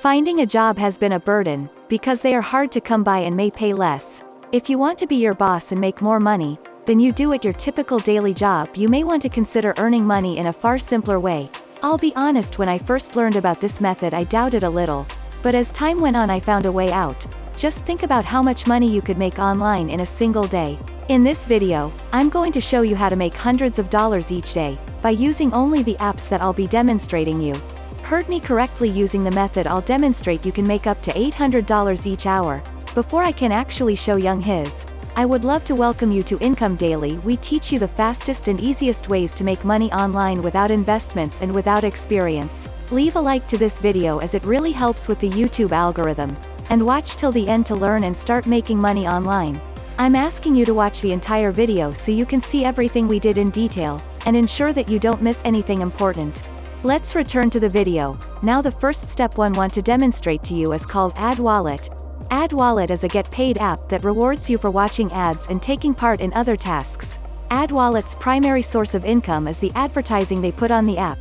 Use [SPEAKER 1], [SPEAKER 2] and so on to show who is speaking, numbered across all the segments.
[SPEAKER 1] Finding a job has been a burden, because they are hard to come by and may pay less. If you want to be your boss and make more money than you do at your typical daily job, you may want to consider earning money in a far simpler way. I'll be honest, when I first learned about this method I doubted a little. But as time went on I found a way out. Just think about how much money you could make online in a single day. In this video, I'm going to show you how to make hundreds of dollars each day, by using only the apps that I'll be demonstrating you. Heard me correctly, using the method I'll demonstrate you can make up to $800 each hour. Before I can actually show young his, I would love to welcome you to Income Daily. We teach you the fastest and easiest ways to make money online without investments and without experience. Leave a like to this video as it really helps with the YouTube algorithm. And watch till the end to learn and start making money online. I'm asking you to watch the entire video so you can see everything we did in detail, and ensure that you don't miss anything important. Let's return to the video. Now the first step I want to demonstrate to you is called Ad Wallet. Ad Wallet is a get-paid app that rewards you for watching ads and taking part in other tasks. Ad Wallet's primary source of income is the advertising they put on the app.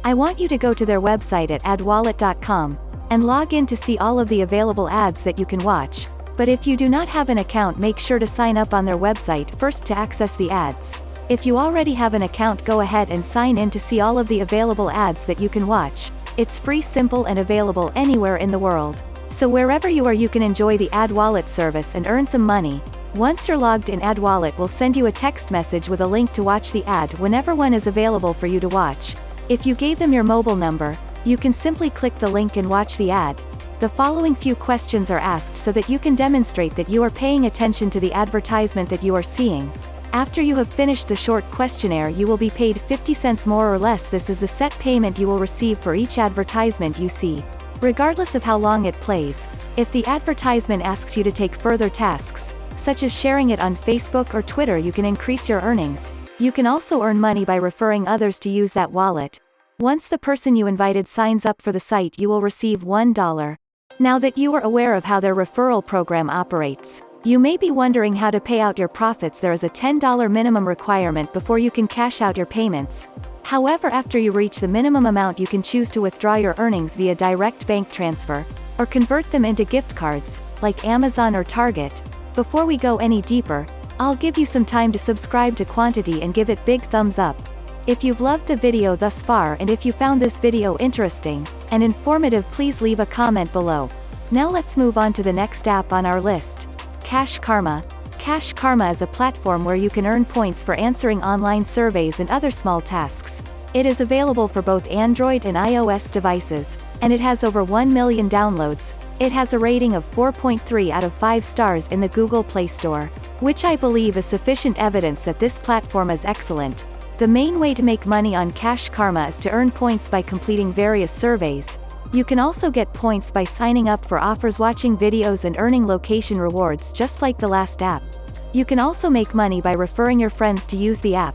[SPEAKER 1] I want you to go to their website at adwallet.com, and log in to see all of the available ads that you can watch. But if you do not have an account, make sure to sign up on their website first to access the ads. If you already have an account, go ahead and sign in to see all of the available ads that you can watch. It's free, simple, and available anywhere in the world. So wherever you are, you can enjoy the Ad Wallet service and earn some money. Once you're logged in, Ad Wallet will send you a text message with a link to watch the ad whenever one is available for you to watch. If you gave them your mobile number, you can simply click the link and watch the ad. The following few questions are asked so that you can demonstrate that you are paying attention to the advertisement that you are seeing. After you have finished the short questionnaire, you will be paid 50 cents more or less. This is the set payment you will receive for each advertisement you see, regardless of how long it plays. If the advertisement asks you to take further tasks, such as sharing it on Facebook or Twitter, you can increase your earnings. You can also earn money by referring others to use that wallet. Once the person you invited signs up for the site, you will receive $1. Now that you are aware of how their referral program operates, you may be wondering how to pay out your profits. There is a $10 minimum requirement before you can cash out your payments. However, after you reach the minimum amount, you can choose to withdraw your earnings via direct bank transfer, or convert them into gift cards, like Amazon or Target. Before we go any deeper, I'll give you some time to subscribe to Coinity and give it big thumbs up. If you've loved the video thus far, and if you found this video interesting and informative, please leave a comment below. Now let's move on to the next app on our list. Cash Karma. Cash Karma is a platform where you can earn points for answering online surveys and other small tasks. It is available for both Android and iOS devices, and it has over 1 million downloads. It has a rating of 4.3 out of 5 stars in the Google Play Store, which I believe is sufficient evidence that this platform is excellent. The main way to make money on Cash Karma is to earn points by completing various surveys. You can also get points by signing up for offers, watching videos, and earning location rewards, just like the last app. You can also make money by referring your friends to use the app.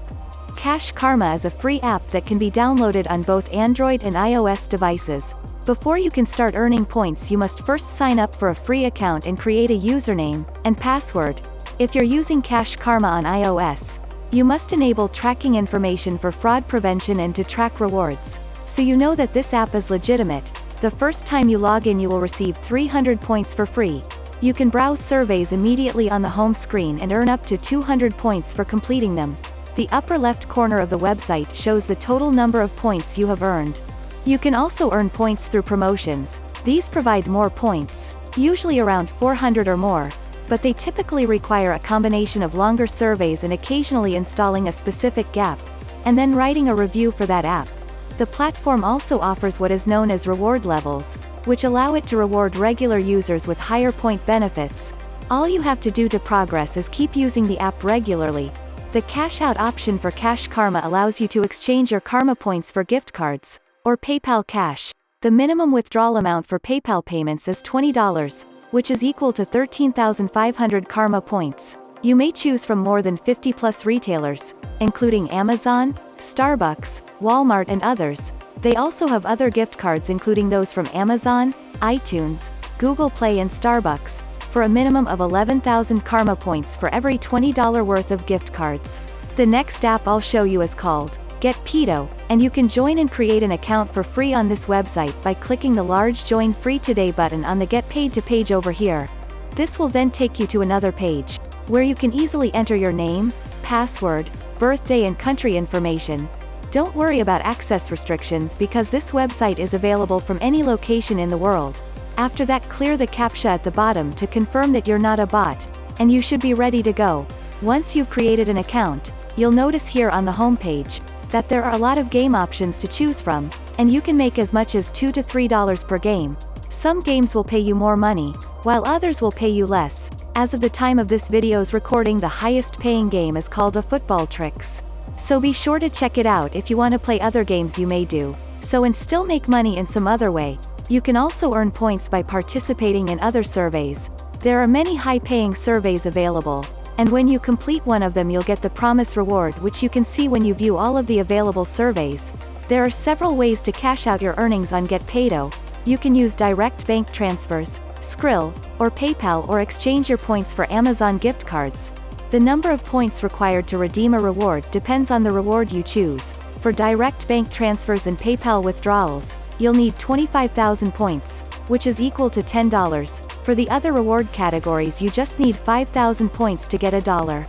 [SPEAKER 1] Cash Karma is a free app that can be downloaded on both Android and iOS devices. Before you can start earning points, you must first sign up for a free account and create a username and password. If you're using Cash Karma on iOS, you must enable tracking information for fraud prevention and to track rewards, so you know that this app is legitimate. The first time you log in, you will receive 300 points for free. You can browse surveys immediately on the home screen and earn up to 200 points for completing them. The upper left corner of the website shows the total number of points you have earned. You can also earn points through promotions. These provide more points, usually around 400 or more, but they typically require a combination of longer surveys and occasionally installing a specific app, and then writing a review for that app. The platform also offers what is known as reward levels, which allow it to reward regular users with higher point benefits. All you have to do to progress is keep using the app regularly. The cash out option for Cash Karma allows you to exchange your Karma points for gift cards, or PayPal Cash. The minimum withdrawal amount for PayPal payments is $20, which is equal to 13,500 Karma points. You may choose from more than 50 plus retailers, including Amazon, Starbucks, Walmart, and others. They also have other gift cards, including those from Amazon, iTunes, Google Play, and Starbucks, for a minimum of 11,000 Karma points for every $20 worth of gift cards. The next app I'll show you is called Get Paido, and you can join and create an account for free on this website by clicking the large Join Free Today button on the Get Paid to page over here. This will then take you to another page, where you can easily enter your name, password, birthday and country information. Don't worry about access restrictions because this website is available from any location in the world. After that, clear the CAPTCHA at the bottom to confirm that you're not a bot, and you should be ready to go. Once you've created an account, you'll notice here on the home page that there are a lot of game options to choose from, and you can make as much as $2 to $3 per game. Some games will pay you more money, while others will pay you less. As of the time of this video's recording, the highest paying game is called a Football Tricks. So be sure to check it out if you want to play other games you may do so and still make money in some other way. You can also earn points by participating in other surveys. There are many high-paying surveys available, and when you complete one of them you'll get the promise reward, which you can see when you view all of the available surveys. There are several ways to cash out your earnings on Get Paido. You can use direct bank transfers, Skrill, or PayPal, or exchange your points for Amazon gift cards. The number of points required to redeem a reward depends on the reward you choose. For direct bank transfers and PayPal withdrawals, you'll need 25,000 points, which is equal to $10. For the other reward categories you just need 5,000 points to get $1.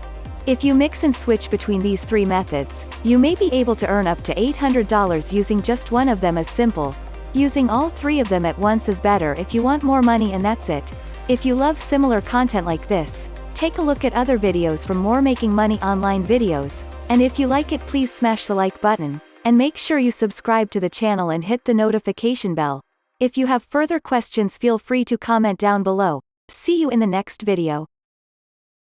[SPEAKER 1] If you mix and switch between these three methods, you may be able to earn up to $800 using just one of them. As simple. Using all three of them at once is better if you want more money, and that's it. If you love similar content like this, take a look at other videos for more making money online videos, and if you like it, please smash the like button, and make sure you subscribe to the channel and hit the notification bell. If you have further questions, feel free to comment down below. See you in the next video.